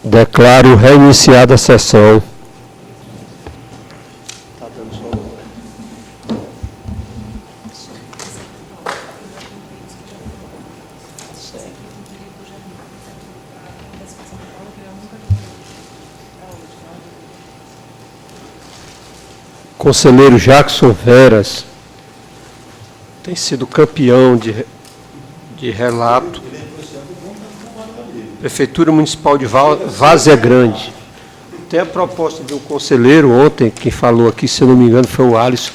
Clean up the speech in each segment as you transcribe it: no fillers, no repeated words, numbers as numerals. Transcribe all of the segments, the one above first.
Declaro reiniciada a sessão. Conselheiro Jackson Veras tem sido campeão de relato. Prefeitura Municipal de Várzea Grande. Tem a proposta de um conselheiro ontem, que falou aqui, se eu não me engano, foi o Alisson,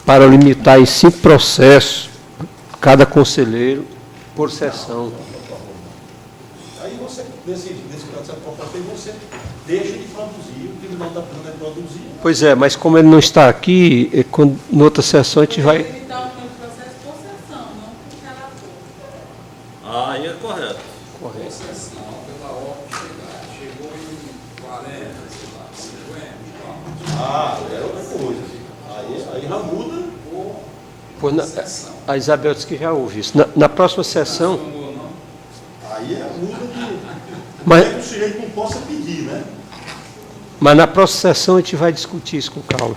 para limitar em 5 processos cada conselheiro por sessão. Aí você decide, nesse caso, essa proposta aí você deixa de produzir, o Tribunal da Câmara é produzir. Pois é, mas como ele não está aqui, em outra sessão a gente vai... Limitar o processo por sessão, não por relator. Aí é correto. Por sessão, pela ordem de chegar. Chegou em 40, sei lá, 50, Ah, é outra coisa. Aí já muda. Pois a Isabel disse que já ouve isso. Na próxima sessão... Aí é muda de... Mas, que o sujeito não possa pedir, né? mas na próxima sessão a gente vai discutir isso com calma.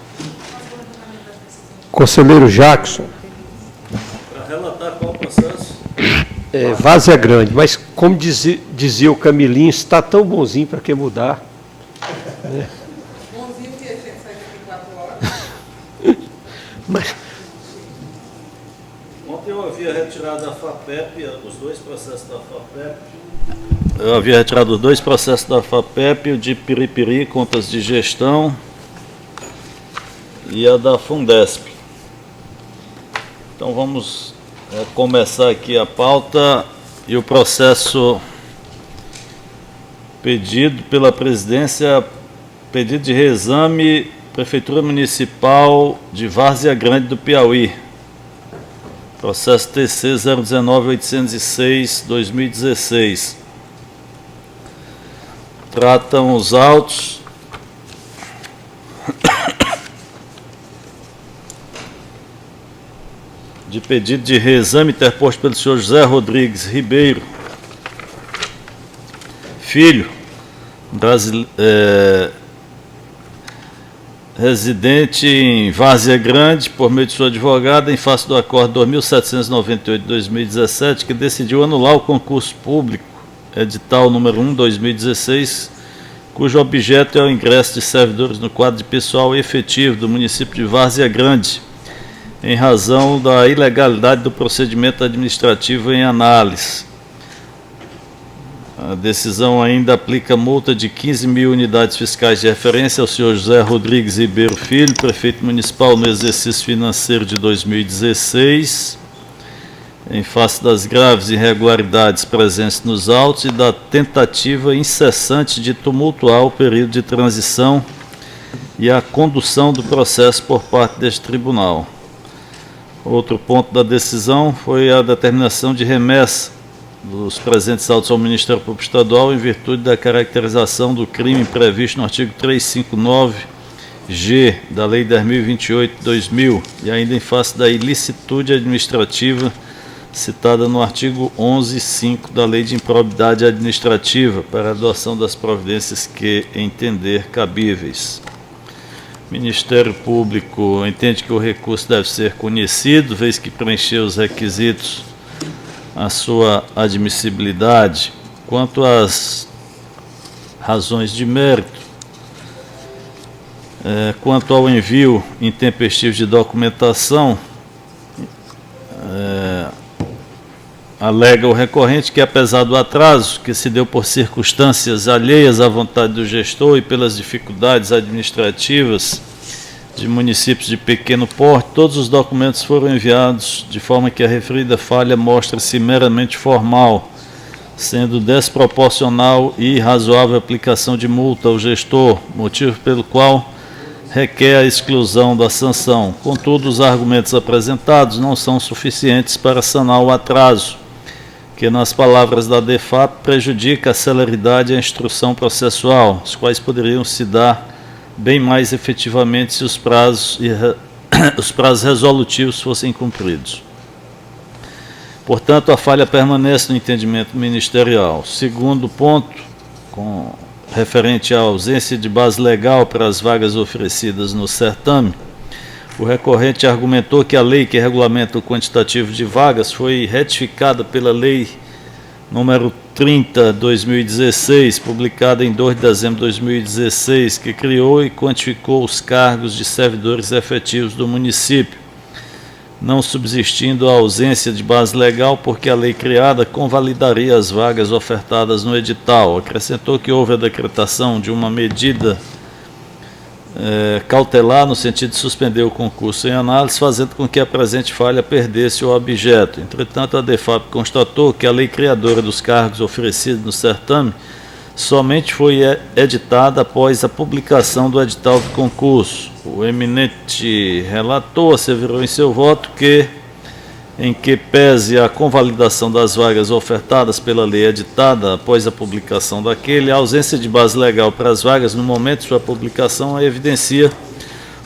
Conselheiro Jackson. Para relatar qual processo? Várzea Grande, mas como dizia o Camilinho, está tão bonzinho para que mudar. Né? Bonzinho que a gente sai daqui 4 horas. Mas, Ontem eu havia retirado da FAPEP, os 2 processos da FAPEP. Eu havia retirado os 2 processos da FAPEP, o de Piripiri, contas de gestão, e a da Fundesp. Então vamos começar aqui a pauta e o processo pedido pela presidência, pedido de reexame, Prefeitura Municipal de Várzea Grande do Piauí. Processo TC 019-806-2016. Tratam os autos de pedido de reexame interposto pelo senhor José Rodrigues Ribeiro, filho, residente em Várzea Grande, por meio de sua advogada, em face do acordo 2798/2017, que decidiu anular o concurso público, edital número 1/2016, cujo objeto é o ingresso de servidores no quadro de pessoal efetivo do município de Várzea Grande, em razão da ilegalidade do procedimento administrativo em análise. A decisão ainda aplica multa de 15.000 unidades fiscais de referência ao senhor José Rodrigues Ribeiro Filho, prefeito municipal no exercício financeiro de 2016, em face das graves irregularidades presentes nos autos e da tentativa incessante de tumultuar o período de transição e a condução do processo por parte deste tribunal. Outro ponto da decisão foi a determinação de remessa dos presentes autos ao Ministério Público Estadual em virtude da caracterização do crime previsto no artigo 359-G da Lei 10.028/2000 e ainda em face da ilicitude administrativa citada no artigo 11.5 da Lei de Improbidade Administrativa para a adoção das providências que entender cabíveis. O Ministério Público entende que o recurso deve ser conhecido, vez que preencheu os requisitos a sua admissibilidade. Quanto às razões de mérito, quanto ao envio intempestivo de documentação, alega o recorrente que, apesar do atraso que se deu por circunstâncias alheias à vontade do gestor e pelas dificuldades administrativas de municípios de pequeno porte, todos os documentos foram enviados de forma que a referida falha mostra-se meramente formal, sendo desproporcional e irrazoável a aplicação de multa ao gestor, motivo pelo qual requer a exclusão da sanção. Contudo, os argumentos apresentados não são suficientes para sanar o atraso, que, nas palavras da DEFAP, prejudica a celeridade e a instrução processual, os quais poderiam se dar bem mais efetivamente se os prazos resolutivos fossem cumpridos. Portanto, a falha permanece no entendimento ministerial. Segundo ponto, referente à ausência de base legal para as vagas oferecidas no certame, o recorrente argumentou que a lei que regulamenta o quantitativo de vagas foi retificada pela Lei número 30/2016, publicada em 2 de dezembro de 2016, que criou e quantificou os cargos de servidores efetivos do município, não subsistindo a ausência de base legal, porque a lei criada convalidaria as vagas ofertadas no edital. Acrescentou que houve a decretação de uma medida cautelar no sentido de suspender o concurso em análise, fazendo com que a presente falha perdesse o objeto. Entretanto, a DEFAP constatou que a lei criadora dos cargos oferecidos no certame somente foi editada após a publicação do edital do concurso. O eminente relator asseverou em seu voto que, em que pese a convalidação das vagas ofertadas pela lei editada após a publicação daquele, a ausência de base legal para as vagas no momento de sua publicação evidencia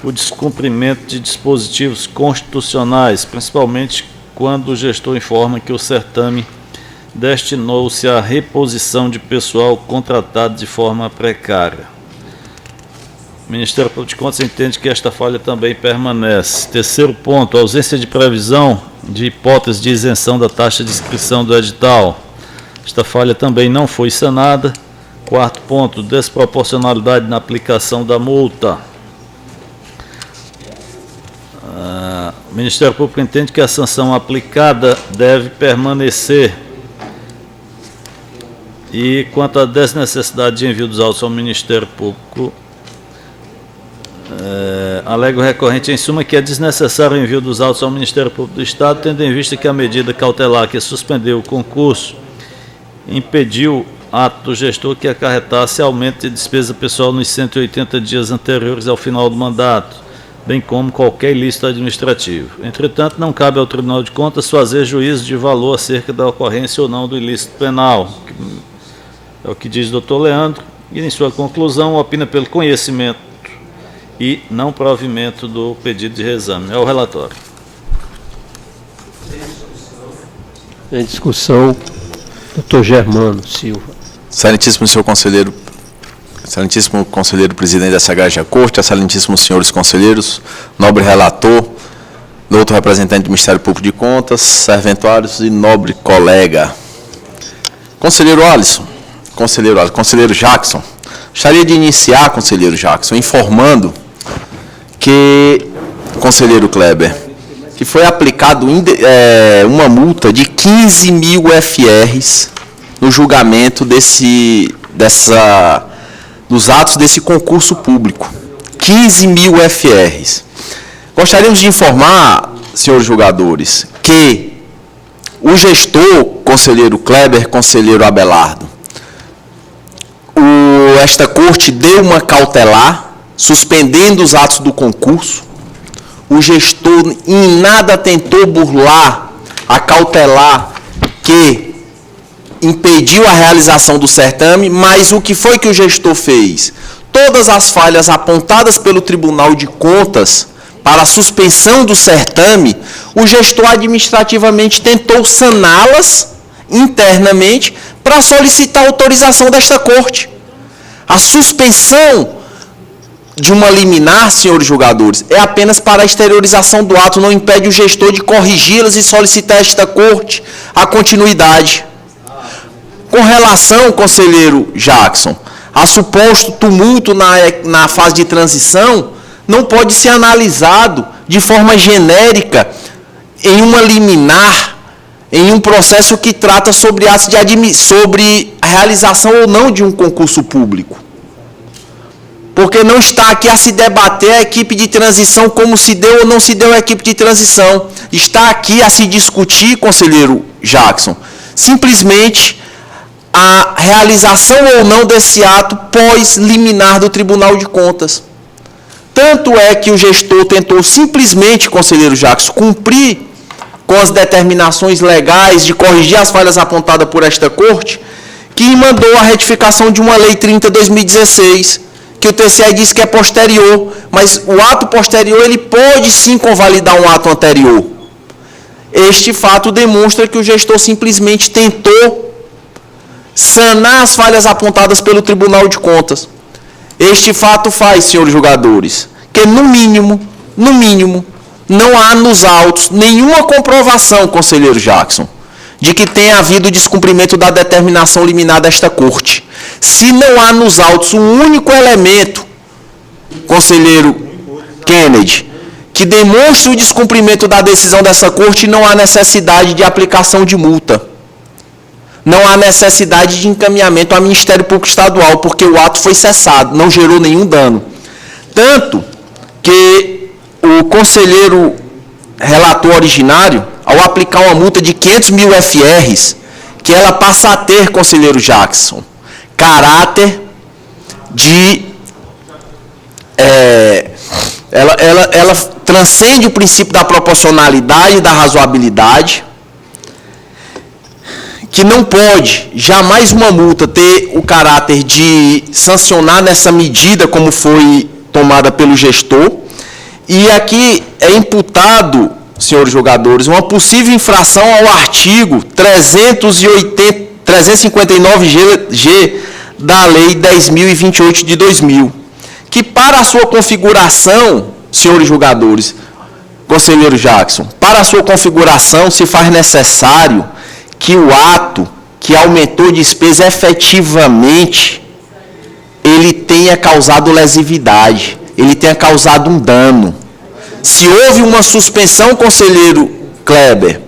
o descumprimento de dispositivos constitucionais, principalmente quando o gestor informa que o certame destinou-se à reposição de pessoal contratado de forma precária. O Ministério Público de Contas entende que esta falha também permanece. Terceiro ponto, ausência de previsão de hipótese de isenção da taxa de inscrição do edital. Esta falha também não foi sanada. Quarto ponto, desproporcionalidade na aplicação da multa. O Ministério Público entende que a sanção aplicada deve permanecer. E quanto à desnecessidade de envio dos autos ao Ministério Público, alega o recorrente em suma que é desnecessário o envio dos autos ao Ministério Público do Estado, tendo em vista que a medida cautelar que suspendeu o concurso impediu ato do gestor que acarretasse aumento de despesa pessoal nos 180 dias anteriores ao final do mandato, bem como qualquer ilícito administrativo. Entretanto, não cabe ao Tribunal de Contas fazer juízo de valor acerca da ocorrência ou não do ilícito penal. É o que diz o Dr. Leandro, e em sua conclusão opina pelo conhecimento e não provimento do pedido de reexame. É o relatório. Em discussão, Dr. Germano Silva. Excelentíssimo senhor conselheiro, excelentíssimo conselheiro presidente da Sagrada Corte, excelentíssimos senhores conselheiros, nobre relator, doutor representante do Ministério Público de Contas, serventuários e nobre colega. Conselheiro Alisson, conselheiro Jackson, gostaria de iniciar, conselheiro Jackson, informando que, conselheiro Kleber, que foi aplicado uma multa de 15 mil FRs no julgamento dos atos desse concurso público. 15 mil FRs. Gostaríamos de informar, senhores julgadores, que o gestor, conselheiro Kleber, conselheiro Abelardo, esta corte deu uma cautelar, suspendendo os atos do concurso. O gestor em nada tentou burlar a cautelar que impediu a realização do certame, mas o que foi que o gestor fez? Todas as falhas apontadas pelo Tribunal de Contas para a suspensão do certame, o gestor administrativamente tentou saná-las internamente para solicitar autorização desta corte. A suspensão de uma liminar, senhores julgadores, é apenas para a exteriorização do ato, não impede o gestor de corrigi-las e solicitar a esta corte a continuidade. Com relação, conselheiro Jackson, a suposto tumulto na fase de transição, não pode ser analisado de forma genérica em uma liminar, em um processo que trata sobre sobre a realização ou não de um concurso público. Porque não está aqui a se debater a equipe de transição como se deu ou não se deu a equipe de transição. Está aqui a se discutir, conselheiro Jackson, simplesmente a realização ou não desse ato pós-liminar do Tribunal de Contas. Tanto é que o gestor tentou simplesmente, conselheiro Jackson, cumprir com as determinações legais de corrigir as falhas apontadas por esta corte, que mandou a retificação de uma Lei 30/2016, que o TCE diz que é posterior, mas o ato posterior ele pode sim convalidar um ato anterior. Este fato demonstra que o gestor simplesmente tentou sanar as falhas apontadas pelo Tribunal de Contas. Este fato faz, senhores julgadores, que no mínimo, não há nos autos nenhuma comprovação, conselheiro Jackson, de que tenha havido descumprimento da determinação liminar desta Corte. Se não há nos autos um único elemento, conselheiro Kennedy, que demonstre o descumprimento da decisão dessa Corte, não há necessidade de aplicação de multa. Não há necessidade de encaminhamento ao Ministério Público Estadual, porque o ato foi cessado, não gerou nenhum dano. Tanto que o conselheiro relator originário, ao aplicar uma multa de 500 mil FRs, que ela passa a ter, conselheiro Jackson, caráter de... ela transcende o princípio da proporcionalidade e da razoabilidade, que não pode, jamais uma multa, ter o caráter de sancionar nessa medida como foi tomada pelo gestor. E aqui é imputado, senhores jogadores, uma possível infração ao artigo 359G da Lei 10.028 de 2000, que para a sua configuração, senhores jogadores, conselheiro Jackson, para a sua configuração se faz necessário que o ato que aumentou despesa efetivamente, ele tenha causado lesividade, ele tenha causado um dano. Se houve uma suspensão, conselheiro Kleber,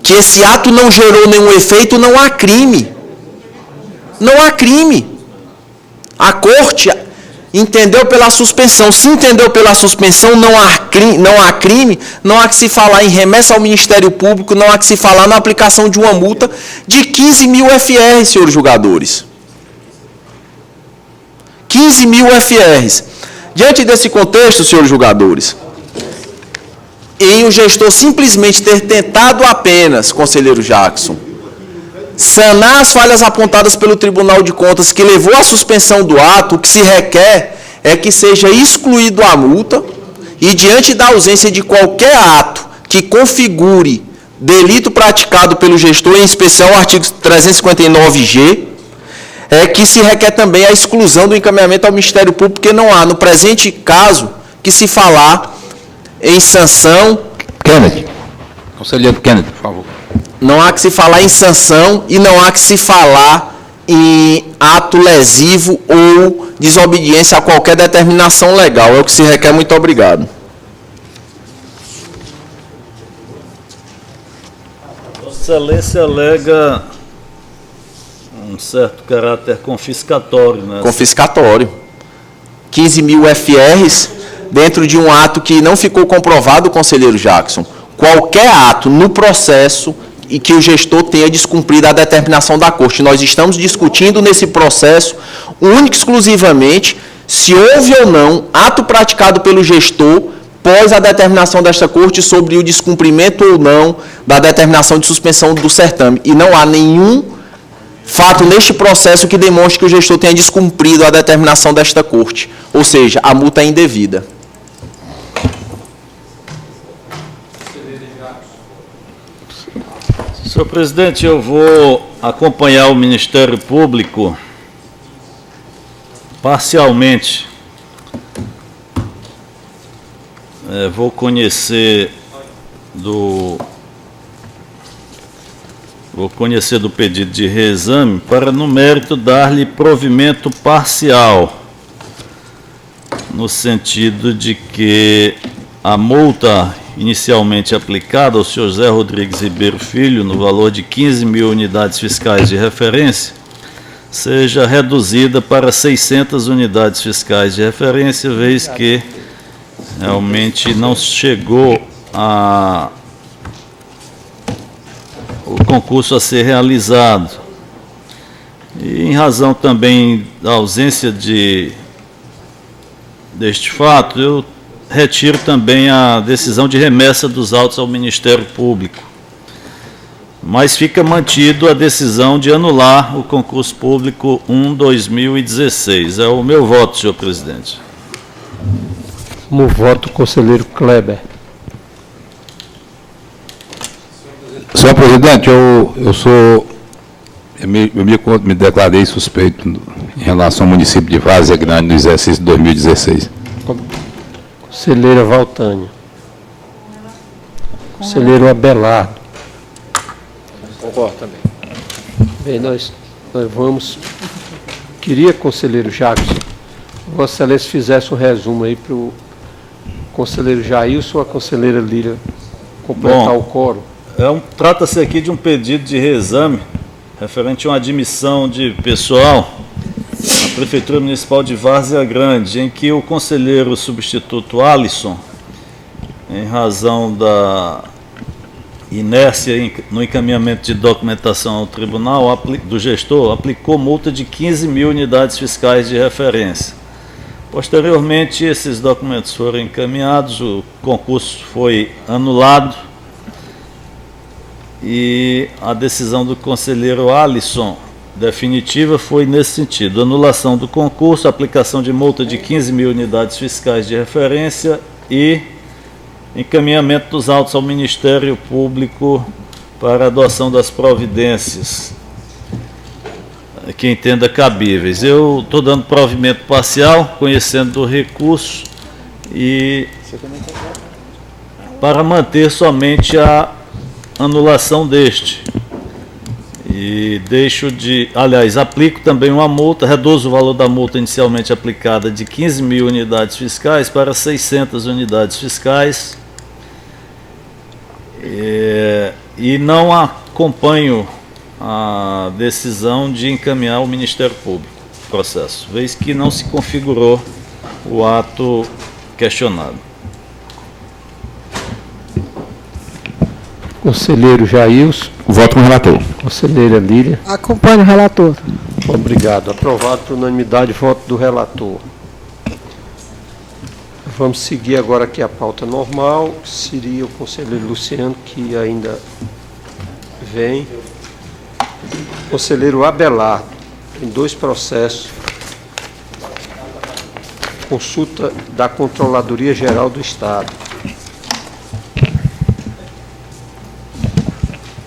que esse ato não gerou nenhum efeito, não há crime. Não há crime. A Corte entendeu pela suspensão. Se entendeu pela suspensão, não há crime, não há que se falar em remessa ao Ministério Público, não há que se falar na aplicação de uma multa de 15 mil FR, senhores julgadores. 15 mil FRs. Diante desse contexto, senhores julgadores, em o gestor simplesmente ter tentado apenas, conselheiro Jackson, sanar as falhas apontadas pelo Tribunal de Contas que levou à suspensão do ato, o que se requer é que seja excluído a multa e, diante da ausência de qualquer ato que configure delito praticado pelo gestor, em especial o artigo 359G, é que se requer também a exclusão do encaminhamento ao Ministério Público, porque não há, no presente caso, que se falar em sanção... Kennedy. Conselheiro Kennedy, por favor. Não há que se falar em sanção e não há que se falar em ato lesivo ou desobediência a qualquer determinação legal. É o que se requer. Muito obrigado. Vossa Excelência alega um certo caráter confiscatório, né? Confiscatório. 15 mil FRs dentro de um ato que não ficou comprovado, conselheiro Jackson. Qualquer ato no processo e que o gestor tenha descumprido a determinação da Corte. Nós estamos discutindo nesse processo, único e exclusivamente, se houve ou não ato praticado pelo gestor pós a determinação desta Corte sobre o descumprimento ou não da determinação de suspensão do certame. E não há nenhum fato neste processo que demonstre que o gestor tenha descumprido a determinação desta Corte. Ou seja, a multa é indevida. Senhor presidente, eu vou acompanhar o Ministério Público parcialmente. Vou conhecer do pedido de reexame para, no mérito, dar-lhe provimento parcial, no sentido de que a multa inicialmente aplicada ao senhor José Rodrigues Ribeiro Filho, no valor de 15 mil unidades fiscais de referência, seja reduzida para 600 unidades fiscais de referência, vez que realmente não chegou o concurso a ser realizado. E em razão também da ausência deste fato, eu retiro também a decisão de remessa dos autos ao Ministério Público. Mas fica mantido a decisão de anular o concurso público 1/2016. É o meu voto, senhor presidente. Como voto, conselheiro Kleber. Senhor presidente, eu sou Eu me declarei suspeito em relação ao município de Várzea Grande no exercício de 2016. Conselheira Valtânia. Conselheiro Abelardo. Concordo também. Bem, nós vamos... Queria, conselheiro Jackson, Vossa Excelência fizesse um resumo aí para o conselheiro Jailson ou a conselheira Líria completar Bom, o quórum. Trata-se aqui de um pedido de reexame referente a uma admissão de pessoal à Prefeitura Municipal de Várzea Grande, em que o conselheiro substituto Alisson, em razão da inércia no encaminhamento de documentação ao tribunal do gestor, aplicou multa de 15 mil unidades fiscais de referência. Posteriormente, esses documentos foram encaminhados, o concurso foi anulado e a decisão do conselheiro Alisson, definitiva, foi nesse sentido: anulação do concurso, aplicação de multa de 15 mil unidades fiscais de referência e encaminhamento dos autos ao Ministério Público para adoção das providências que entenda cabíveis. Eu estou dando provimento parcial, conhecendo do recurso, e para manter somente a anulação deste. E aplico também uma multa, reduzo o valor da multa inicialmente aplicada de 15 mil unidades fiscais para 600 unidades fiscais. E não acompanho a decisão de encaminhar ao Ministério Público o processo, vez que não se configurou o ato questionado. Conselheiro Jailson. Voto com o relator. Conselheira Líria. Acompanho o relator. Obrigado. Aprovado por unanimidade, voto do relator. Vamos seguir agora aqui a pauta normal, que seria o conselheiro Luciano, que ainda vem. Conselheiro Abelardo, tem 2 processos. Consulta da Controladoria Geral do Estado.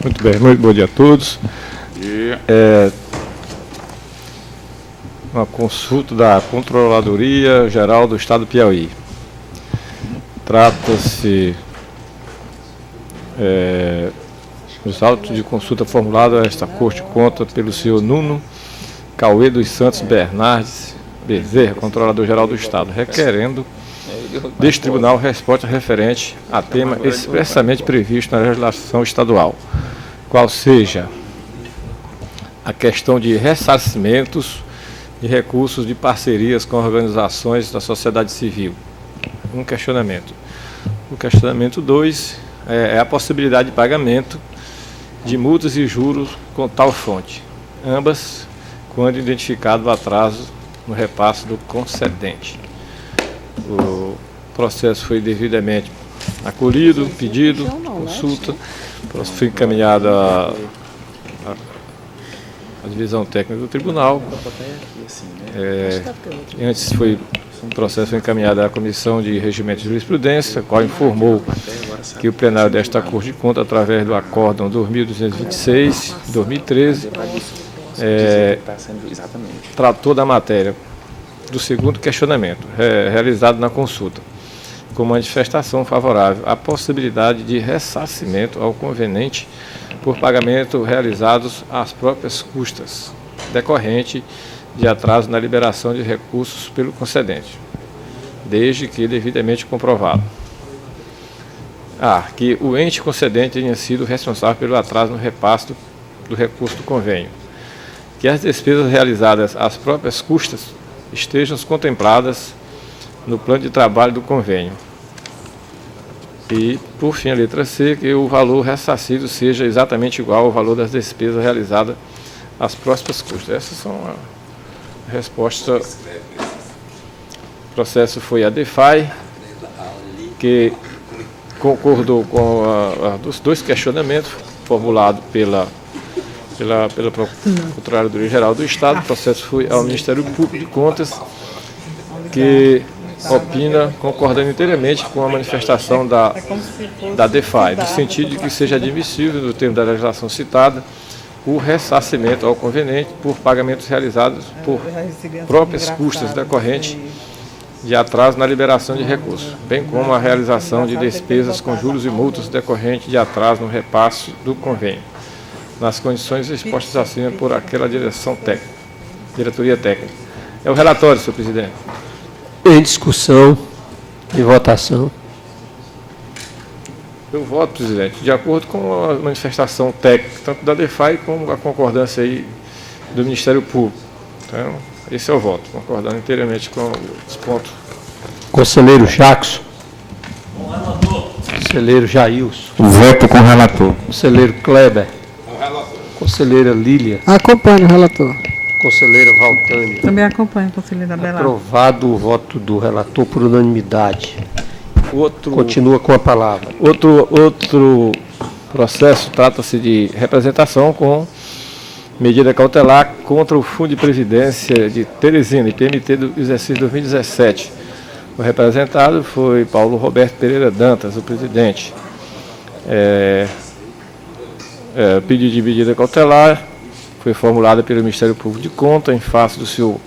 Muito bem, muito bom dia a todos. Uma consulta da Controladoria Geral do Estado do Piauí. Trata-se dos autos de consulta formulada a esta Corte conta pelo senhor Nuno Cauê dos Santos Bernardes Bezerra, Controlador Geral do Estado, requerendo deste tribunal resposta referente a tema expressamente previsto na legislação estadual, qual seja a questão de ressarcimentos de recursos de parcerias com organizações da sociedade civil. Um questionamento. O questionamento 2 é a possibilidade de pagamento de multas e juros com tal fonte, ambas quando identificado o atraso no repasse do concedente. O processo foi devidamente acolhido, pedido, consulta, foi encaminhado à divisão técnica do tribunal. Antes o processo foi encaminhado à Comissão de Regimento de Jurisprudência, a qual informou que o plenário desta Corte de Contas, através do Acórdão 2226, de 2013, tratou da matéria do segundo questionamento, realizado na consulta, com manifestação favorável à possibilidade de ressarcimento ao conveniente por pagamento realizados às próprias custas, decorrente de atraso na liberação de recursos pelo concedente, desde que devidamente comprovado. Que o ente concedente tenha sido responsável pelo atraso no repasse do recurso do convênio, que as despesas realizadas às próprias custas estejam contempladas no plano de trabalho do convênio. E, por fim, a letra C, que o valor ressarcido seja exatamente igual ao valor das despesas realizadas às próprias custas. Essas são a resposta. O processo foi a DeFi, que concordou com os 2 questionamentos formulados pela Controladoria Geral do Estado. O processo foi ao Ministério Público de Contas, que opina concordando inteiramente com a manifestação da DeFi, no sentido de que seja admissível, no termo da legislação citada, o ressarcimento ao conveniente por pagamentos realizados por próprias custas decorrentes de atraso na liberação de recursos, bem como a realização de despesas com juros e multas decorrentes de atraso no repasse do convênio, nas condições expostas acima por aquela diretoria técnica. É o relatório, senhor presidente. Em discussão, em votação. Eu voto, presidente, de acordo com a manifestação técnica, tanto da DEFAI como a concordância aí do Ministério Público. Então, esse é o voto, concordando inteiramente com os pontos. Conselheiro Jackson. Conselheiro Jailson. Voto com o relator. Conselheiro Kleber. Conselheira Lília. Acompanho o relator. Conselheira Valtânia. Também acompanho, conselheira Abelardo. Aprovado o voto do relator por unanimidade. Outro Continua com a palavra. Outro processo trata-se de representação com medida cautelar contra o Fundo de Previdência de Teresina, IPMT do exercício 2017. O representado foi Paulo Roberto Pereira Dantas, o presidente. Pedido de medida cautelar foi formulada pelo Ministério Público de Contas em face do senhor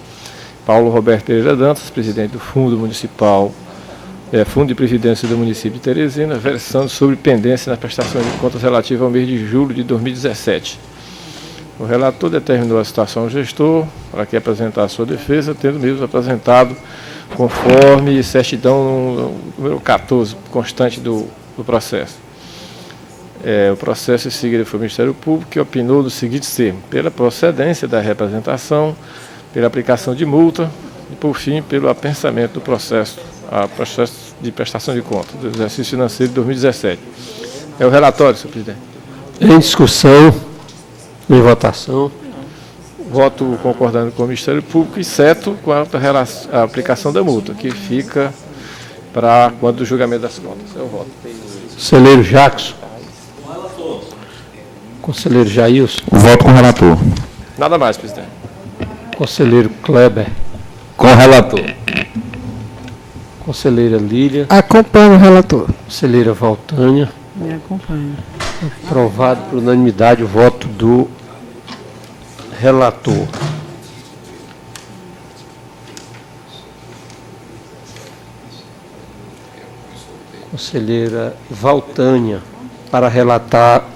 Paulo Roberto Pereira Dantas, presidente do Fundo Municipal, Fundo de Previdência do município de Teresina, versando sobre pendência nas prestações de contas relativas ao mês de julho de 2017. O relator determinou a citação ao gestor para que apresentasse sua defesa, tendo mesmo apresentado conforme certidão número 14, constante do processo. O processo em seguida foi o Ministério Público, que opinou do seguinte termo: pela procedência da representação, pela aplicação de multa e, por fim, pelo apensamento do processo de prestação de contas do exercício financeiro de 2017. É o relatório, senhor presidente. Em discussão, em votação. Voto concordando com o Ministério Público, exceto quanto à aplicação da multa, que fica para quando do julgamento das contas. É o voto. Conselheiro Jackson. Conselheiro Jailson. Voto com o relator. Nada mais, presidente. Conselheiro Kleber. Com o relator. Conselheira Lília. Acompanho o relator. Conselheira Valtânia. Me acompanho. Aprovado por unanimidade o voto do relator. Conselheira Valtânia, para relatar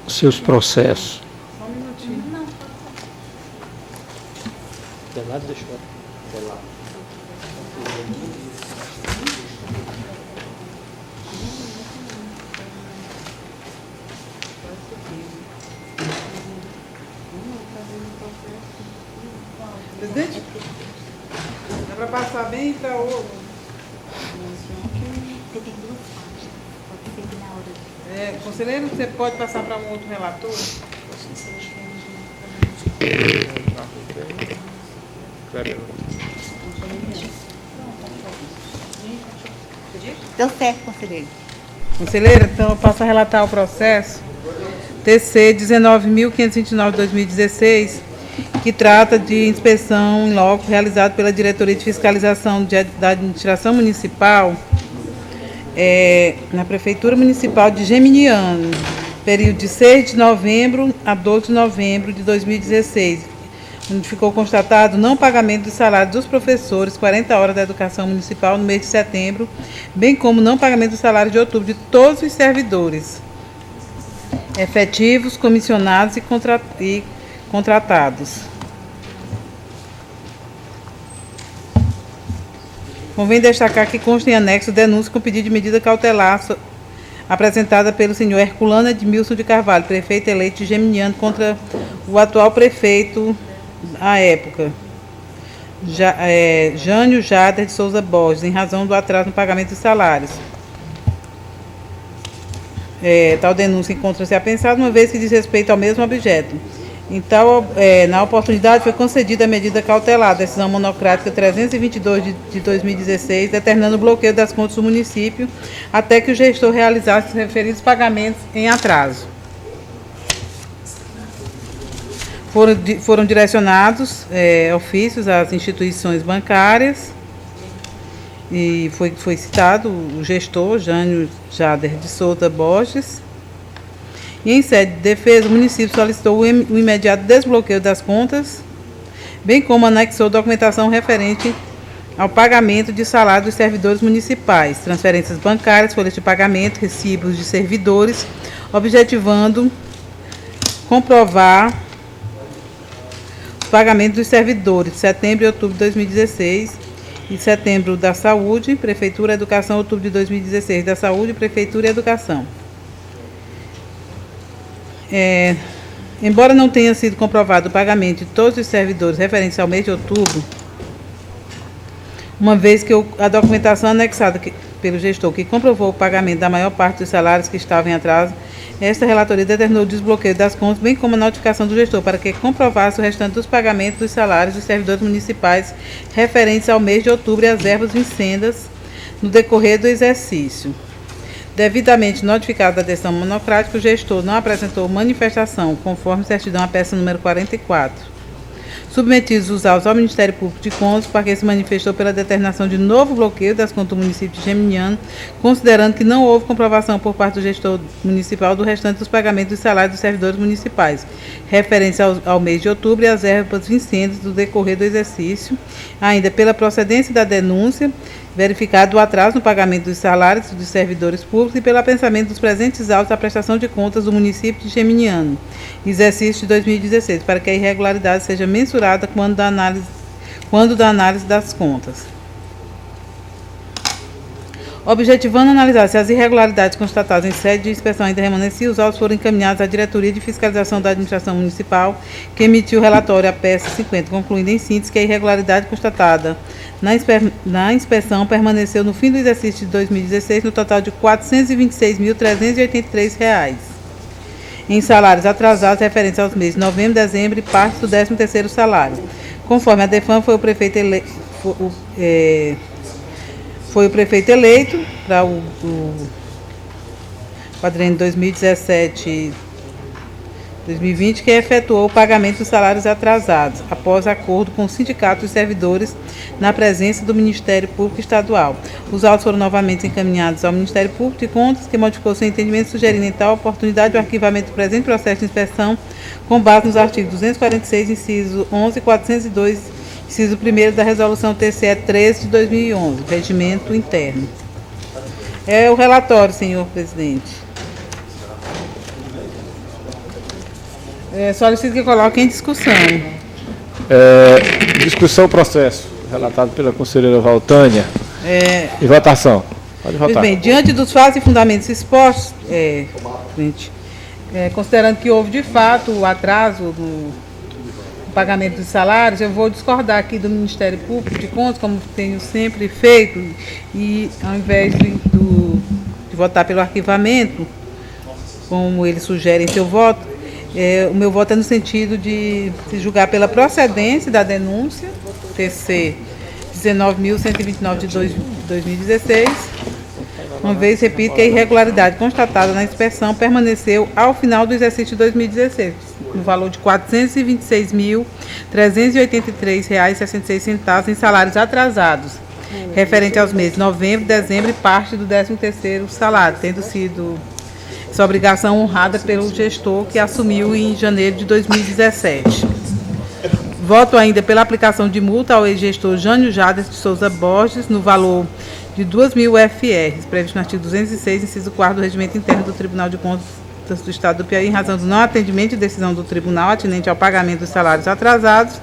seus processos. Presidente? Dá para passar bem para o... Conselheiro, você pode passar para um outro relator? Deu certo, conselheiro. Conselheira, então eu passo a relatar o processo TC 19.529/2016, que trata de inspeção em loco realizado pela Diretoria de Fiscalização da Administração Municipal na Prefeitura Municipal de Geminiano, período de 6 de novembro a 12 de novembro de 2016, onde ficou constatado não pagamento do salário dos professores, 40 horas da educação municipal no mês de setembro, bem como não pagamento do salário de outubro de todos os servidores, efetivos, comissionados e contratados. Convém destacar que consta em anexo denúncia com pedido de medida cautelar apresentada pelo senhor Herculano Edmilson de Carvalho, prefeito eleito de Geminiano, contra o atual prefeito à época, Jânio Jader de Souza Borges, em razão do atraso no pagamento dos salários. Tal denúncia encontra-se apensada, uma vez que diz respeito ao mesmo objeto. Então, na oportunidade, foi concedida a medida cautelar, decisão monocrática 322 de 2016, determinando o bloqueio das contas do município até que o gestor realizasse os referidos pagamentos em atraso. Foram direcionados ofícios às instituições bancárias E foi citado o gestor Jânio Jader de Souza Borges. E em sede de defesa, o município solicitou o imediato desbloqueio das contas, bem como anexou documentação referente ao pagamento de salário dos servidores municipais, transferências bancárias, folhas de pagamento, recibos de servidores, objetivando comprovar o pagamento dos servidores de setembro e outubro de 2016, e setembro da Saúde, Prefeitura e Educação, outubro de 2016 da Saúde, Prefeitura e Educação. Embora não tenha sido comprovado o pagamento de todos os servidores referentes ao mês de outubro, uma vez que a documentação anexada pelo gestor que comprovou o pagamento da maior parte dos salários que estavam em atraso, esta relatoria determinou o desbloqueio das contas, bem como a notificação do gestor para que comprovasse o restante dos pagamentos dos salários dos servidores municipais referentes ao mês de outubro e as verbas vincendas no decorrer do exercício. Devidamente notificado a decisão monocrática, o gestor não apresentou manifestação, conforme certidão a peça número 44. Submetidos os autos ao Ministério Público de Contas, para que se manifestou pela determinação de novo bloqueio das contas do município de Geminiano, considerando que não houve comprovação por parte do gestor municipal do restante dos pagamentos dos salários dos servidores municipais, referentes ao mês de outubro e às verbas vincendas do decorrer do exercício, ainda pela procedência da denúncia, verificado o atraso no pagamento dos salários dos servidores públicos e pelo apensamento dos presentes autos à prestação de contas do município de Geminiano, exercício de 2016, para que a irregularidade seja mensurada quando da análise das contas. Objetivando analisar se as irregularidades constatadas em sede de inspeção ainda remanesciam, os autos foram encaminhados à Diretoria de Fiscalização da Administração Municipal, que emitiu o relatório à peça 50, concluindo em síntese que a irregularidade constatada na inspeção permaneceu no fim do exercício de 2016 no total de R$ 426.383 em salários atrasados referentes aos meses de novembro, dezembro e parte do 13º salário. Conforme a DEFAM, foi o prefeito eleito para o quadriênio 2017-2020 que efetuou o pagamento dos salários atrasados, após acordo com o Sindicato dos Servidores, na presença do Ministério Público Estadual. Os autos foram novamente encaminhados ao Ministério Público de Contas, que modificou seu entendimento, sugerindo em tal oportunidade o arquivamento do presente processo de inspeção, com base nos artigos 246, inciso 11 e 402, inciso 1º da Resolução TCE 13 de 2011, Regimento Interno. É o relatório, senhor presidente. Solicito que coloque em discussão. Discussão processo, relatado pela conselheira Valtânia. E votação. Pode votar. Pois bem, diante dos fatos e fundamentos expostos, considerando que houve de fato o atraso no pagamento dos salários, eu vou discordar aqui do Ministério Público de Contas, como tenho sempre feito, e ao invés de votar pelo arquivamento, como ele sugere em seu voto, o meu voto é no sentido de se julgar pela procedência da denúncia, TC 19.129 de 2016, uma vez, repito, que a irregularidade constatada na inspeção permaneceu ao final do exercício de 2016, no valor de R$ 426.383,66 em salários atrasados, referente aos meses de novembro, dezembro e parte do 13º salário, tendo sido essa obrigação honrada pelo gestor que assumiu em janeiro de 2017. Voto ainda pela aplicação de multa ao ex-gestor Jânio Jader de Souza Borges, no valor de 2.000 FRs, previsto no artigo 206, inciso 4 do Regimento Interno do Tribunal de Contas do Estado do Piauí, em razão do não atendimento de decisão do tribunal atinente ao pagamento dos salários atrasados,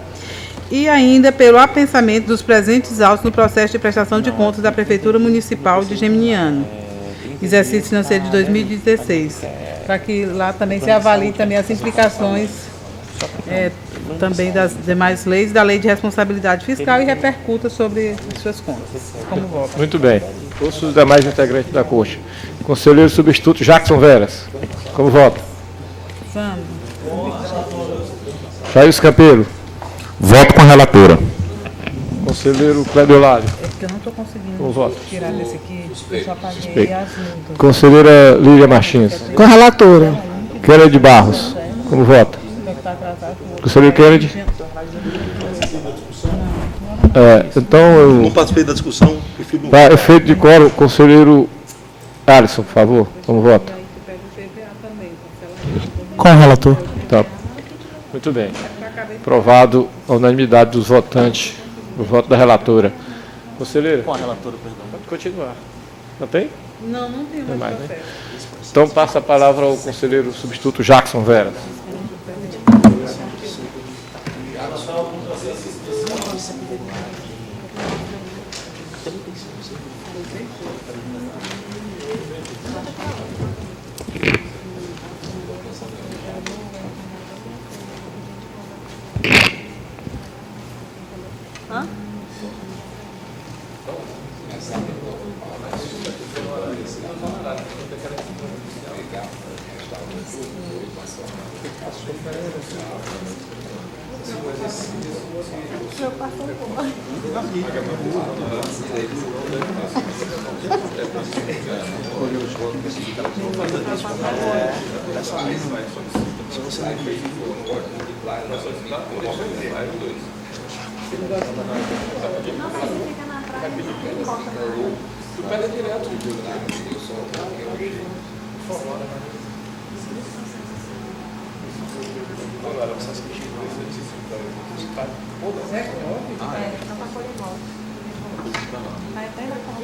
e ainda pelo apensamento dos presentes autos no processo de prestação de contas da Prefeitura Municipal de Geminiano, exercício financeiro de 2016, para que lá também se avalie também as implicações também das demais leis, da Lei de Responsabilidade Fiscal, e repercuta sobre as suas contas. Como voto? Muito bem. Todos os demais integrantes da Corte. Conselheiro substituto Jackson Veras. Como voto? Sandro. Jair Escampeiro. Voto com a relatora. Conselheiro Cléber Lário. É porque eu não estou conseguindo Com os votos. tirar desse aqui, eu só paguei as multas. Conselheira Lília Martins. Com a relatora. Kennedy Barros. Como voto? Conselheiro Kennedy. Então eu... Não participei da discussão, prefiro não. Para efeito de quórum, conselheiro Alisson, por favor, como voto? Com o relator. Tá. Muito bem. Aprovado a unanimidade dos votantes, o voto da relatora. Conselheiro? Com a relatora, perdão. Pode continuar. Não tem? Não, não tem Tem mais mais, né? processo. Então passa a palavra ao conselheiro substituto Jackson Vera.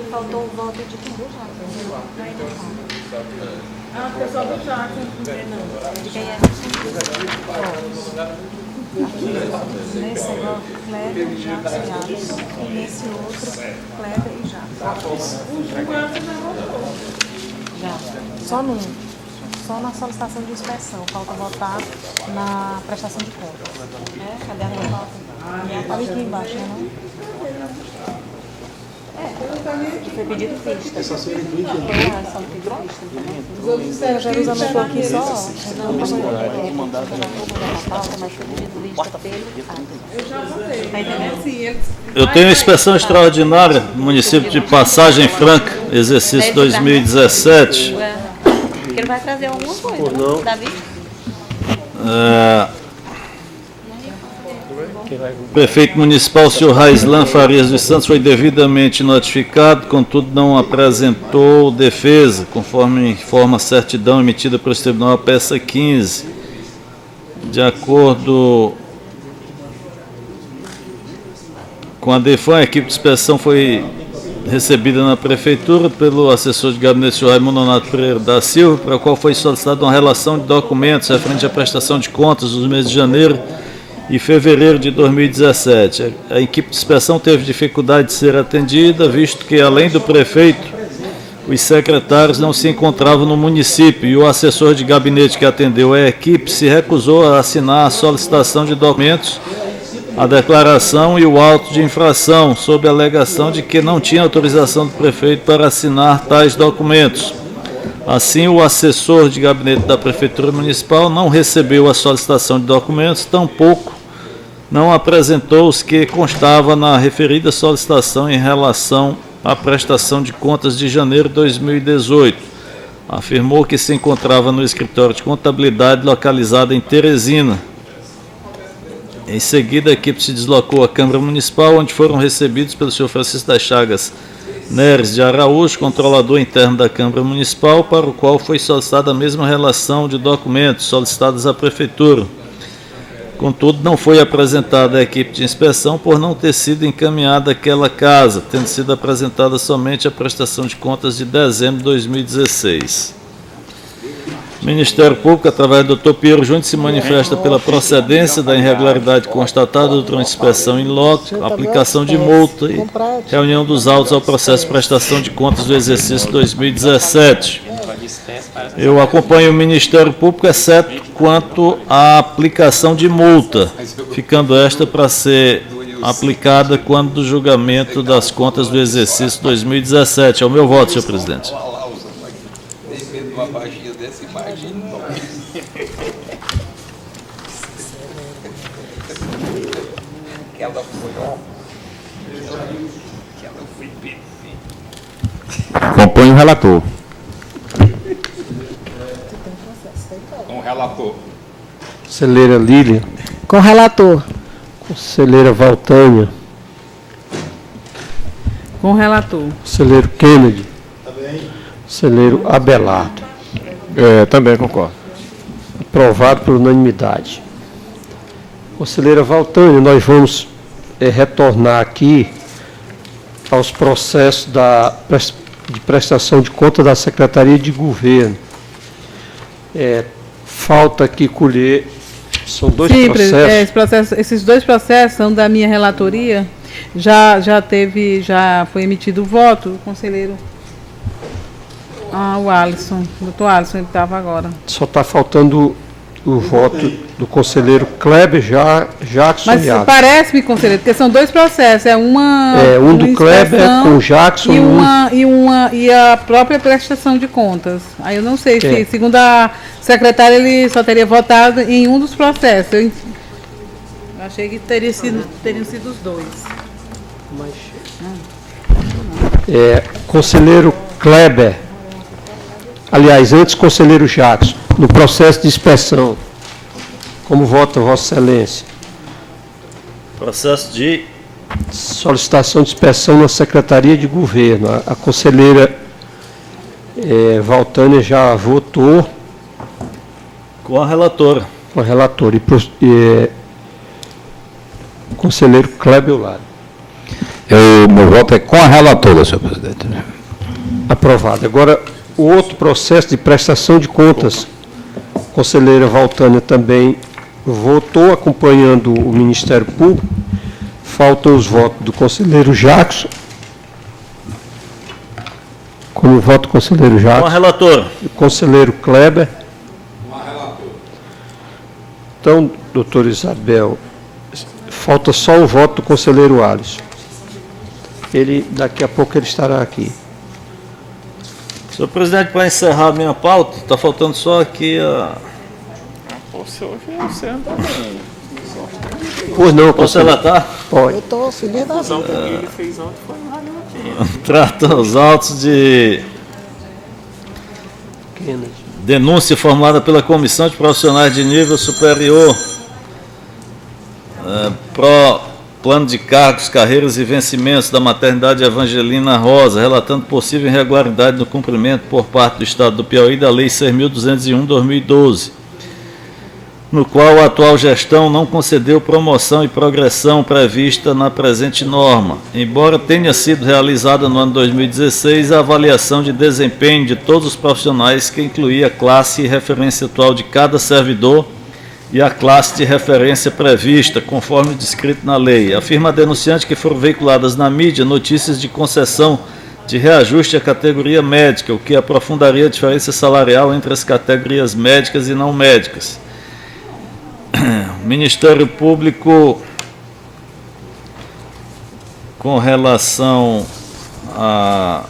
Faltou o voto de quem? Ah, o pessoal do Jackson, não. De quem é? Nesse agora, Kleber, Jackson e Alisson. E nesse outro, Kleber e Jackson. O Jackson já votou. Já. Só num. Só na solicitação de inspeção. Falta votar na prestação de contas. Cadê a nota? Está aqui embaixo, né? Foi pedido pista. Essa cena do Inter. Os outros disseram, já nos anotou aqui só. Mas foi pedido lista dele. Eu já votei. Tá entendendo? Assim, eles... Eu tenho inspeção extraordinária no município de Passagem Franca, exercício 2017. Porque ele vai trazer alguma coisa, não. Davi? O prefeito municipal, senhor Raislan Farias dos Santos, foi devidamente notificado, contudo não apresentou defesa, conforme informa a certidão emitida pelo tribunal, peça 15. De acordo com a DEFAM, a equipe de inspeção foi recebida na prefeitura pelo assessor de gabinete, senhor Raimundo Nonato Pereira da Silva, para o qual foi solicitada uma relação de documentos referente à prestação de contas dos meses de janeiro e fevereiro de 2017. A equipe de inspeção teve dificuldade de ser atendida, visto que, além do prefeito, os secretários não se encontravam no município e o assessor de gabinete que atendeu a equipe se recusou a assinar a solicitação de documentos, a declaração e o auto de infração, sob a alegação de que não tinha autorização do prefeito para assinar tais documentos. Assim, o assessor de gabinete da Prefeitura Municipal não recebeu a solicitação de documentos, tampouco não apresentou os que constava na referida solicitação em relação à prestação de contas de janeiro de 2018. Afirmou que se encontrava no escritório de contabilidade localizado em Teresina. Em seguida, a equipe se deslocou à Câmara Municipal, onde foram recebidos pelo senhor Francisco das Chagas Neres de Araújo, controlador interno da Câmara Municipal, para o qual foi solicitada a mesma relação de documentos solicitados à Prefeitura. Contudo, não foi apresentada à equipe de inspeção por não ter sido encaminhada àquela casa, tendo sido apresentada somente a prestação de contas de dezembro de 2016. O Ministério Público, através do Dr. Piero Júnior, se manifesta pela procedência da irregularidade constatada durante a inspeção em loco, aplicação de multa e reunião dos autos ao processo de prestação de contas do exercício 2017. Eu acompanho o Ministério Público, exceto quanto à aplicação de multa, ficando esta para ser aplicada quando do julgamento das contas do exercício 2017. É o meu voto, senhor presidente. Uma baixinha dessa imagem. Aquela foi, ó. Aquela foi bem. Acompanhe o relator. Com o relator. Conselheira Lília. Com o relator. Conselheira Valtânia. Com o relator. Conselheiro Kennedy. Também. Conselheiro Abelardo. Também concordo. Aprovado por unanimidade. Conselheira Valtânia, nós vamos retornar aqui aos processos de prestação de conta da Secretaria de Governo. Falta aqui colher, são dois processos. Esses dois processos são da minha relatoria. Já foi emitido o voto, o conselheiro. O Alisson, doutor Alisson, ele estava agora. Só está faltando o voto do conselheiro Kleber Jackson. Mas parece-me, conselheiro, porque são dois processos. Um do Kleber com o Jackson e a própria prestação de contas. Aí eu não sei se, segundo a secretária, ele só teria votado em um dos processos. Eu achei que teriam sido os dois. Conselheiro Kleber. Aliás, antes, conselheiro Jackson, no processo de inspeção, como vota Vossa Excelência? Processo de solicitação de inspeção na Secretaria de Governo. A conselheira Valtânia já votou. Com a relatora. Com a relatora. Conselheiro Kleber Lado. Meu voto é com a relatora, senhor presidente. Aprovado. Agora, o outro processo de prestação de contas, a conselheira Valtânia também votou, acompanhando o Ministério Público. Faltam os votos do conselheiro Jackson. Como voto o conselheiro Jackson? Com a relatora. O conselheiro Kleber. Com a relatora. Então, doutora Isabel, falta só o voto do conselheiro Alisson. Daqui a pouco ele estará aqui. Senhor presidente, para encerrar a minha pauta, está faltando só aqui a... Pois não, posso relatar? Pode. Eu estou feliz da vida. Ele fez ontem foi valeu. Trata os autos de denúncia formulada pela Comissão de Profissionais de Nível Superior, Plano de Cargos, Carreiras e Vencimentos da Maternidade Evangelina Rosa, relatando possível irregularidade no cumprimento por parte do Estado do Piauí da Lei 6.201/2012, no qual a atual gestão não concedeu promoção e progressão prevista na presente norma, embora tenha sido realizada no ano 2016 a avaliação de desempenho de todos os profissionais, que incluía a classe e referência atual de cada servidor e a classe de referência prevista, conforme descrito na lei. Afirma a denunciante que foram veiculadas na mídia notícias de concessão de reajuste à categoria médica, o que aprofundaria a diferença salarial entre as categorias médicas e não médicas. O Ministério Público, com relação a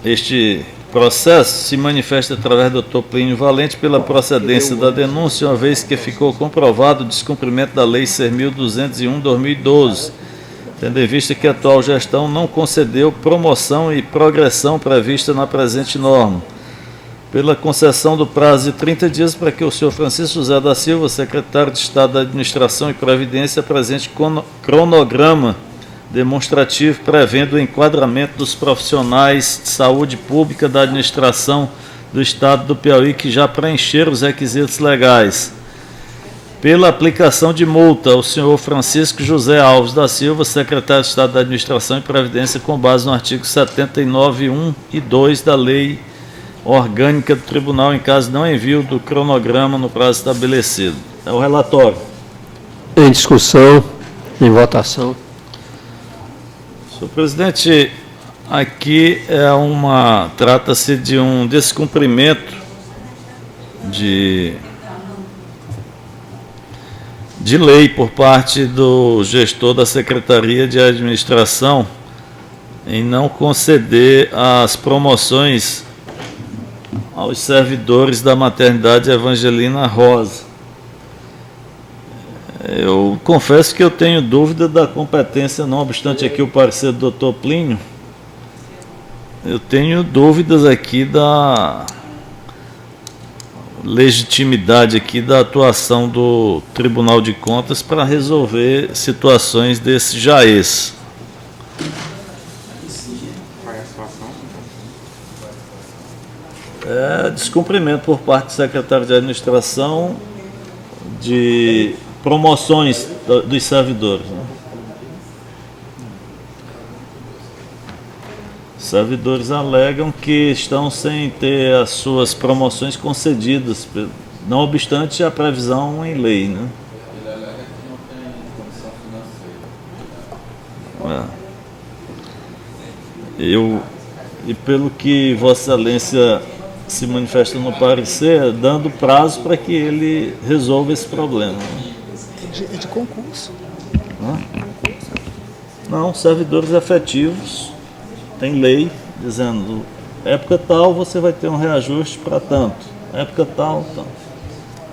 este processo, se manifesta através do Dr. Plínio Valente pela procedência da denúncia, uma vez que ficou comprovado o descumprimento da Lei 6.201/2012, tendo em vista que a atual gestão não concedeu promoção e progressão prevista na presente norma. Pela concessão do prazo de 30 dias para que o senhor Francisco José da Silva, secretário de Estado da Administração e Previdência, apresente cronograma demonstrativo prevendo o enquadramento dos profissionais de saúde pública da administração do Estado do Piauí que já preencheram os requisitos legais. Pela aplicação de multa ao senhor Francisco José Alves da Silva, secretário de Estado da Administração e Previdência, com base no artigo 79(1) e 2 da Lei Orgânica do Tribunal, em caso de não envio do cronograma no prazo estabelecido. É o relatório. Em discussão, em votação. Senhor presidente, aqui trata-se de um descumprimento de lei por parte do gestor da Secretaria de Administração em não conceder as promoções aos servidores da Maternidade Evangelina Rosa. Eu confesso que eu tenho dúvida da competência, não obstante aqui o parecer do Dr. Plínio, eu tenho dúvidas aqui da legitimidade aqui da atuação do Tribunal de Contas para resolver situações desse jaez. É descumprimento por parte do secretário de administração de promoções dos servidores. Né? Os servidores alegam que estão sem ter as suas promoções concedidas, não obstante a previsão em lei. Né? Ele alega que não tem condição financeira. E pelo que Vossa Excelência se manifesta no parecer, dando prazo para que ele resolva esse problema. É de concurso. Não, servidores efetivos, tem lei dizendo, época tal você vai ter um reajuste para tanto, época tal, tal.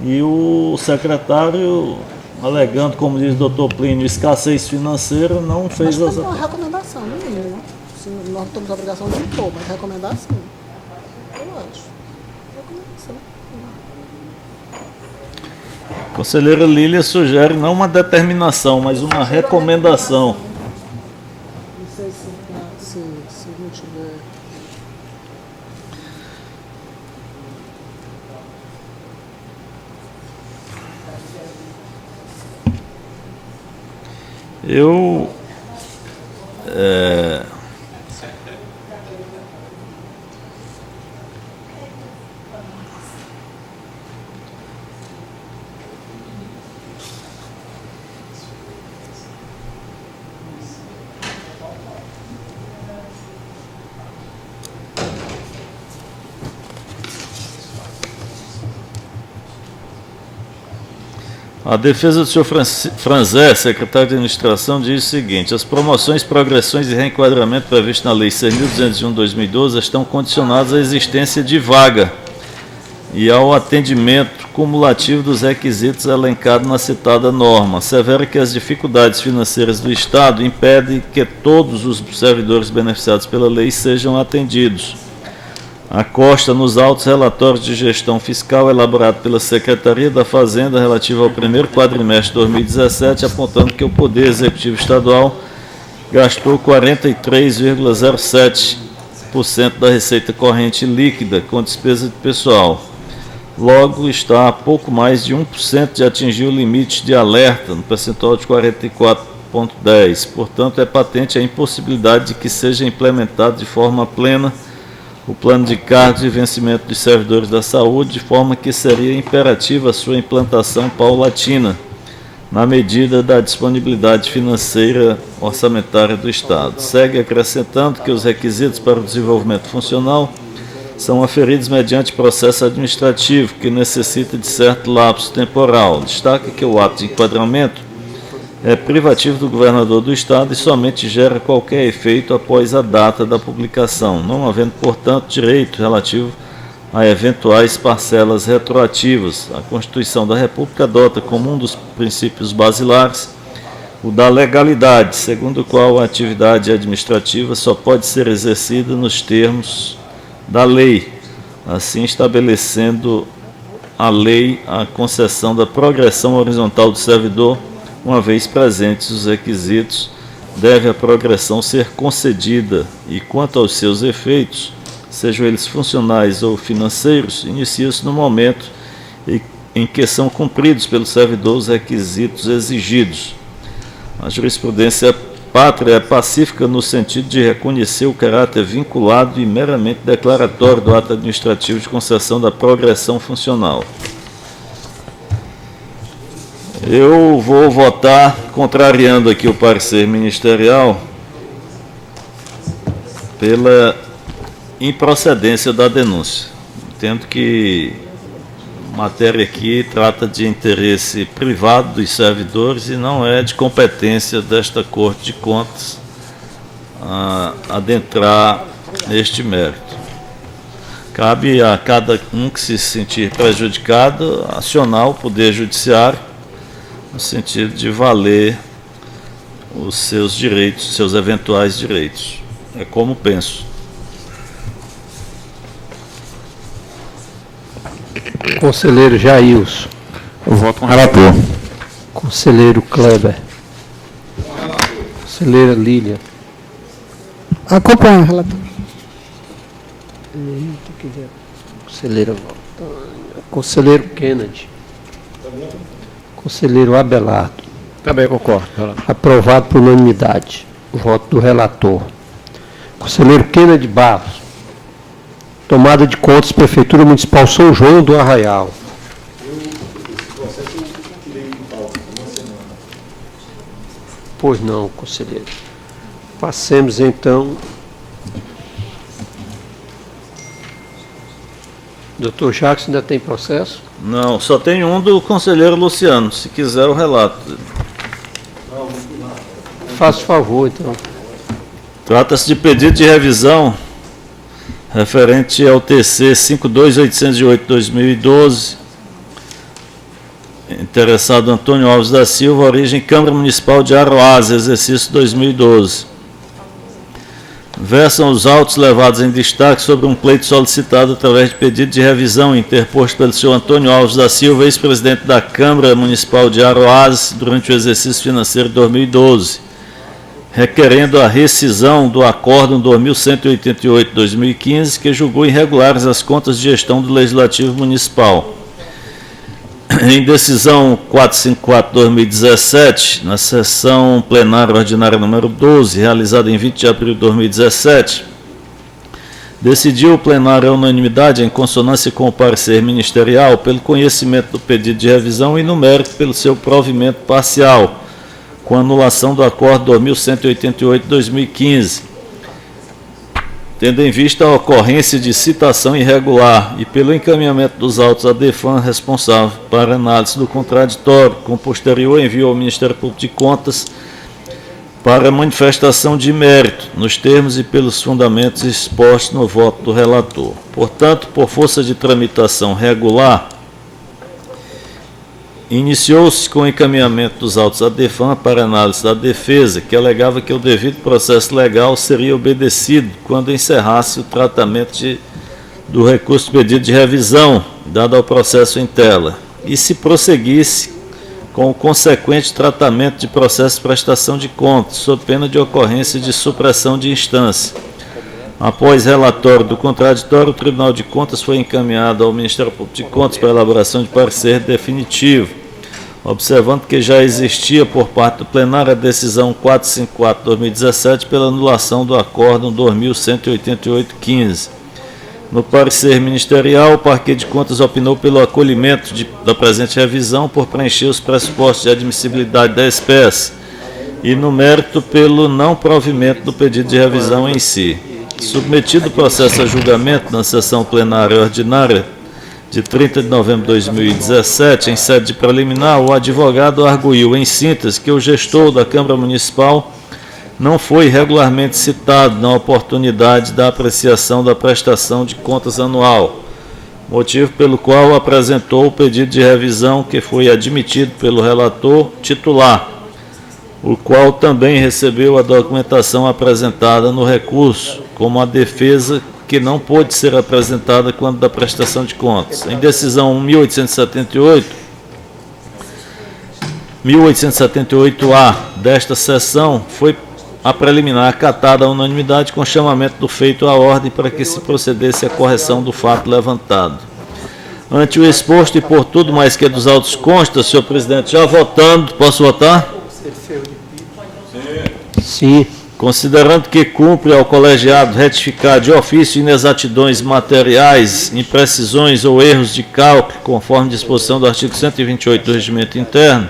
E o secretário, alegando, como diz o doutor Plínio, escassez financeira, não fez as... Mas uma recomendação, no mínimo, né? Se nós não temos a obrigação de impor, mas recomendação. Eu acho. Recomendação. A conselheira Lília sugere não uma determinação, mas uma recomendação. Não sei se não tiver. A defesa do senhor Franzé, secretário de administração, diz o seguinte: as promoções, progressões e reenquadramento previstos na Lei 6.201/2012 estão condicionados à existência de vaga e ao atendimento cumulativo dos requisitos elencados na citada norma. Assevera que as dificuldades financeiras do Estado impedem que todos os servidores beneficiados pela lei sejam atendidos. Acosta nos autos relatórios de gestão fiscal elaborado pela Secretaria da Fazenda relativo ao primeiro quadrimestre de 2017, apontando que o Poder Executivo Estadual gastou 43,07% da receita corrente líquida com despesa de pessoal. Logo, está a pouco mais de 1% de atingir o limite de alerta, no percentual de 44,10%. Portanto, é patente a impossibilidade de que seja implementado de forma plena o plano de cargos e vencimento dos servidores da saúde, de forma que seria imperativa a sua implantação paulatina, na medida da disponibilidade financeira orçamentária do Estado. Segue acrescentando que os requisitos para o desenvolvimento funcional são aferidos mediante processo administrativo, que necessita de certo lapso temporal. Destaca que o ato de enquadramento é privativo do governador do Estado e somente gera qualquer efeito após a data da publicação, não havendo, portanto, direito relativo a eventuais parcelas retroativas. A Constituição da República adota como um dos princípios basilares o da legalidade, segundo o qual a atividade administrativa só pode ser exercida nos termos da lei, assim estabelecendo a lei a concessão da progressão horizontal do servidor. Uma vez presentes os requisitos, deve a progressão ser concedida e, quanto aos seus efeitos, sejam eles funcionais ou financeiros, inicia-se no momento em que são cumpridos pelo servidor os requisitos exigidos. A jurisprudência pátria é pacífica no sentido de reconhecer o caráter vinculado e meramente declaratório do ato administrativo de concessão da progressão funcional. Eu vou votar contrariando aqui o parecer ministerial pela improcedência da denúncia. Entendo que a matéria aqui trata de interesse privado dos servidores e não é de competência desta Corte de Contas adentrar neste mérito. Cabe a cada um que se sentir prejudicado acionar o Poder Judiciário no sentido de valer os seus direitos, seus eventuais direitos. É como penso. Conselheiro Jailson. Eu voto com o relator. Conselheiro Kleber. Conselheira Lília. Acompanha, relator. Conselheira Valtânia. Conselheiro Kennedy. Conselheiro Abelardo. Também concordo, relator. Aprovado por unanimidade. O voto do relator. Conselheiro Kennedy Barros. Tomada de contas, Prefeitura Municipal São João do Arraial. Pois não, conselheiro. Passemos, então. Doutor Jacques, ainda tem processo? Não, só tem um do conselheiro Luciano, se quiser o relato. Faça favor, então. Trata-se de pedido de revisão referente ao TC 52808-2012. Interessado Antônio Alves da Silva, origem Câmara Municipal de Aroasa, exercício 2012. Versam os autos levados em destaque sobre um pleito solicitado através de pedido de revisão interposto pelo senhor Antônio Alves da Silva, ex-presidente da Câmara Municipal de Aroasa, durante o exercício financeiro de 2012, requerendo a rescisão do Acórdão 2188-2015, que julgou irregulares as contas de gestão do Legislativo Municipal. Em decisão 454/2017, na sessão plenária ordinária número 12, realizada em 20 de abril de 2017, decidiu o plenário à unanimidade, em consonância com o parecer ministerial, pelo conhecimento do pedido de revisão e, no mérito, pelo seu provimento parcial, com anulação do Acórdão 2188-2015, tendo em vista a ocorrência de citação irregular e pelo encaminhamento dos autos à DEFAN responsável para análise do contraditório, com posterior envio ao Ministério Público de Contas para manifestação de mérito, nos termos e pelos fundamentos expostos no voto do relator. Portanto, por força de tramitação regular, iniciou-se com o encaminhamento dos autos à DEFAN para análise da defesa, que alegava que o devido processo legal seria obedecido quando encerrasse o tratamento do recurso de pedido de revisão, dado ao processo em tela, e se prosseguisse com o consequente tratamento de processo de prestação de contas, sob pena de ocorrência de supressão de instância. Após relatório do contraditório, o Tribunal de Contas foi encaminhado ao Ministério Público de Contas para elaboração de parecer definitivo, observando que já existia por parte do plenário a decisão 454/2017 pela anulação do Acórdão 2188-15. No parecer ministerial, o Parquê de Contas opinou pelo acolhimento da presente revisão por preencher os pressupostos de admissibilidade da espécie e, no mérito, pelo não provimento do pedido de revisão em si. Submetido o processo a julgamento na sessão plenária ordinária de 30 de novembro de 2017, em sede de preliminar, o advogado arguiu, em síntese, que o gestor da Câmara Municipal não foi regularmente citado na oportunidade da apreciação da prestação de contas anual, motivo pelo qual apresentou o pedido de revisão que foi admitido pelo relator titular, o qual também recebeu a documentação apresentada no recurso, como a defesa que não pôde ser apresentada quando da prestação de contas. Em decisão 1878-A desta sessão, foi a preliminar acatada à unanimidade com chamamento do feito à ordem para que se procedesse à correção do fato levantado. Ante o exposto e por tudo mais que dos autos consta, senhor presidente, já votando, posso votar? Sim. Considerando que cumpre ao colegiado retificar de ofício inexatidões materiais, imprecisões ou erros de cálculo, conforme disposição do artigo 128 do Regimento Interno,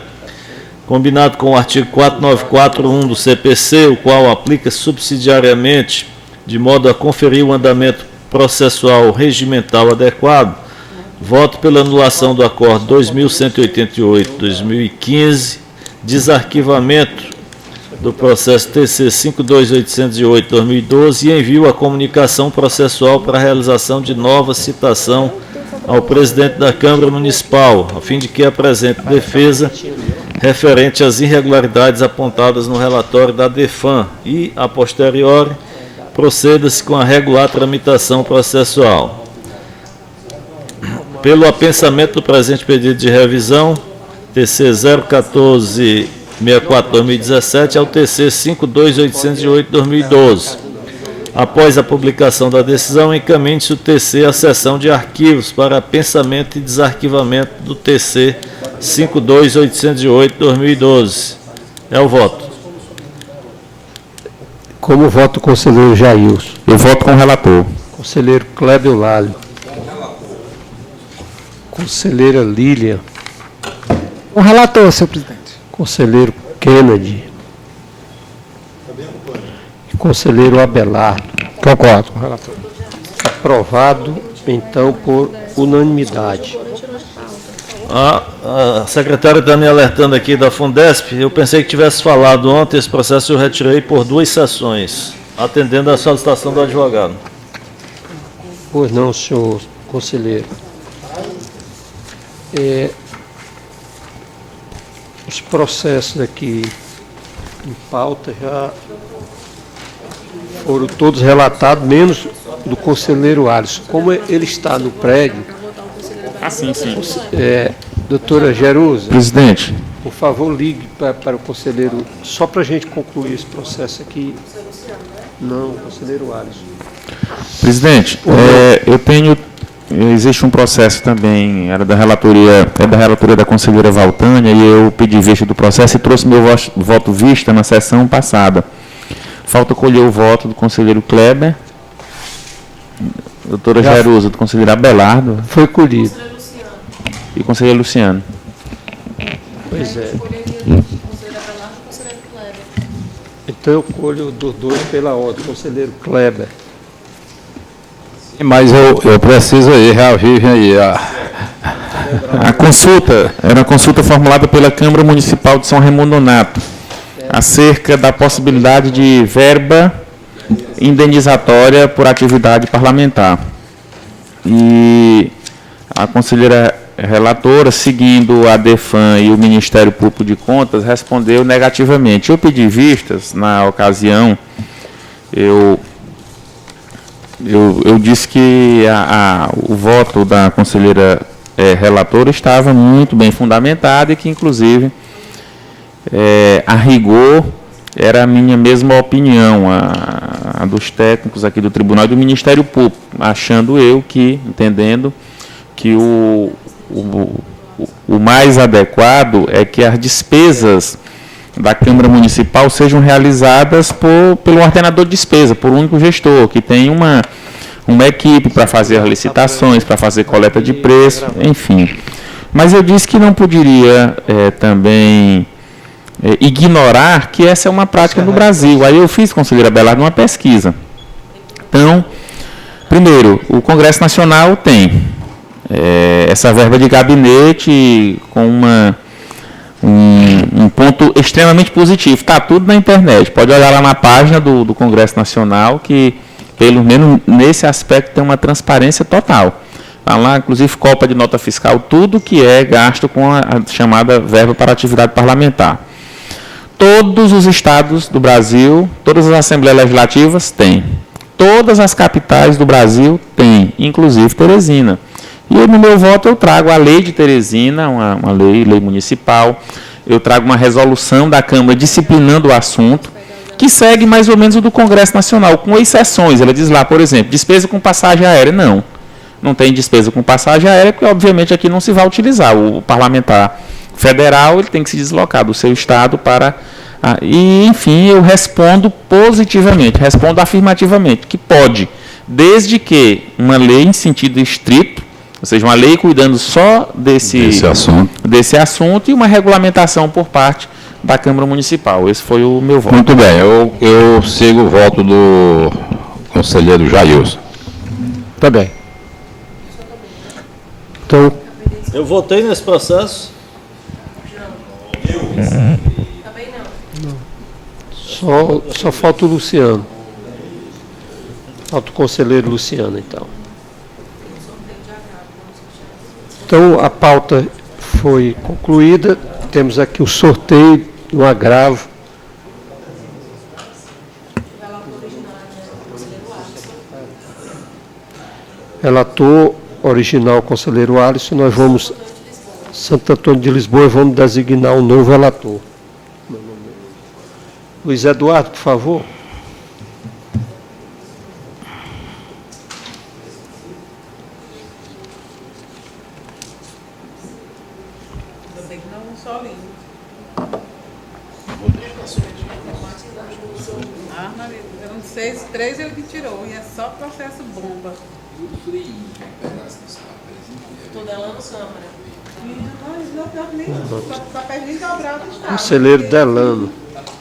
combinado com o artigo 4941 do CPC, o qual aplica subsidiariamente, de modo a conferir o andamento processual regimental adequado, voto pela anulação do Acórdão 2188-2015, desarquivamento do processo TC 52808-2012 e envio a comunicação processual para a realização de nova citação ao presidente da Câmara Municipal, a fim de que apresente defesa referente às irregularidades apontadas no relatório da DEFAN e, a posteriori, proceda-se com a regular tramitação processual. Pelo apensamento do presente pedido de revisão, TC 01464-2017 ao TC 52808-2012. Após a publicação da decisão, encaminhe-se o TC à seção de arquivos para pensamento e desarquivamento do TC 52808-2012. É o voto. Como vota o conselheiro Jailson? Eu voto com o relator. Conselheiro Clébio Lálio. Conselheira Lília. Com o relator, senhor presidente. Conselheiro Kennedy. E conselheiro Abelardo. Concordo com o relator. Aprovado, então, por unanimidade. A secretária está me alertando aqui da Fundesp. Eu pensei que tivesse falado ontem, esse processo eu retirei por 2 sessões, atendendo à solicitação do advogado. Pois não, senhor conselheiro. Os processos aqui em pauta já foram todos relatados, menos do conselheiro Alisson. Como ele está no prédio... sim. Doutora Jerusa, Presidente. por favor, ligue para o conselheiro, só para a gente concluir esse processo aqui. Não, o conselheiro Alisson. Presidente, existe um processo também, é da relatoria da conselheira Valtânia, e eu pedi vista do processo e trouxe meu voto vista na sessão passada. Falta colher o voto do conselheiro Kleber, doutora Jerusa, do conselheiro Abelardo. Foi colhido. E o conselheiro Luciano. Pois é. Então eu colho dos dois pela ordem, conselheiro Kleber. Mas eu preciso reavive aí. A consulta era uma consulta formulada pela Câmara Municipal de São Raimundo Nonato, acerca da possibilidade de verba indenizatória por atividade parlamentar. E a conselheira relatora, seguindo a DEFAM e o Ministério Público de Contas, respondeu negativamente. Eu pedi vistas, na ocasião, eu disse que o voto da conselheira relatora estava muito bem fundamentado e que, inclusive, a rigor, era a minha mesma opinião, a dos técnicos aqui do Tribunal e do Ministério Público, entendendo que o mais adequado é que as despesas da Câmara Municipal sejam realizadas pelo ordenador de despesa, por um único gestor, que tem uma equipe para fazer as licitações, para fazer coleta de preço, enfim. Mas eu disse que não poderia também ignorar que essa é uma prática no Brasil. Aí eu fiz, conselheira Abelardo, uma pesquisa. Então, primeiro, o Congresso Nacional tem essa verba de gabinete com um ponto extremamente positivo. Está tudo na internet. Pode olhar lá na página do Congresso Nacional, que, pelo menos nesse aspecto, tem uma transparência total. Está lá, inclusive, cópia de nota fiscal, tudo que é gasto com a chamada verba para atividade parlamentar. Todos os estados do Brasil, todas as assembleias legislativas têm. Todas as capitais do Brasil têm, inclusive Teresina. E no meu voto eu trago a lei de Teresina, uma lei municipal, eu trago uma resolução da Câmara disciplinando o assunto, que segue mais ou menos o do Congresso Nacional, com exceções. Ela diz lá, por exemplo, despesa com passagem aérea. Não tem despesa com passagem aérea, porque obviamente aqui não se vai utilizar. O parlamentar federal ele tem que se deslocar do seu estado para... E, enfim, eu respondo positivamente, respondo afirmativamente, que pode, desde que uma lei em sentido estrito, ou seja, uma lei cuidando só desse assunto e uma regulamentação por parte da Câmara Municipal. Esse foi o meu voto. Muito bem, eu sigo o voto do conselheiro Jailson. Tá bem. Então, eu votei nesse processo. Também não. Só falta o Luciano. Falta o conselheiro Luciano, então. Então, a pauta foi concluída. Temos aqui o sorteio do agravo. Relator original, conselheiro Alisson. Nós vamos, Santo Antônio de Lisboa, vamos designar um novo relator. Luiz Eduardo, por favor. Mussolini. Ah, Maria, eram 6, 3 ele me tirou, e é só processo bomba. Tô delando Câmara. Não perde nem dobrado o Estado. Conselheiro Delano.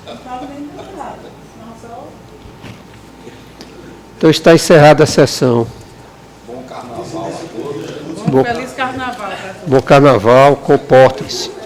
Não estava nem dobrado. Não, só... Então está encerrada a sessão. Bom feliz carnaval para todos. Bom carnaval, comportem-se.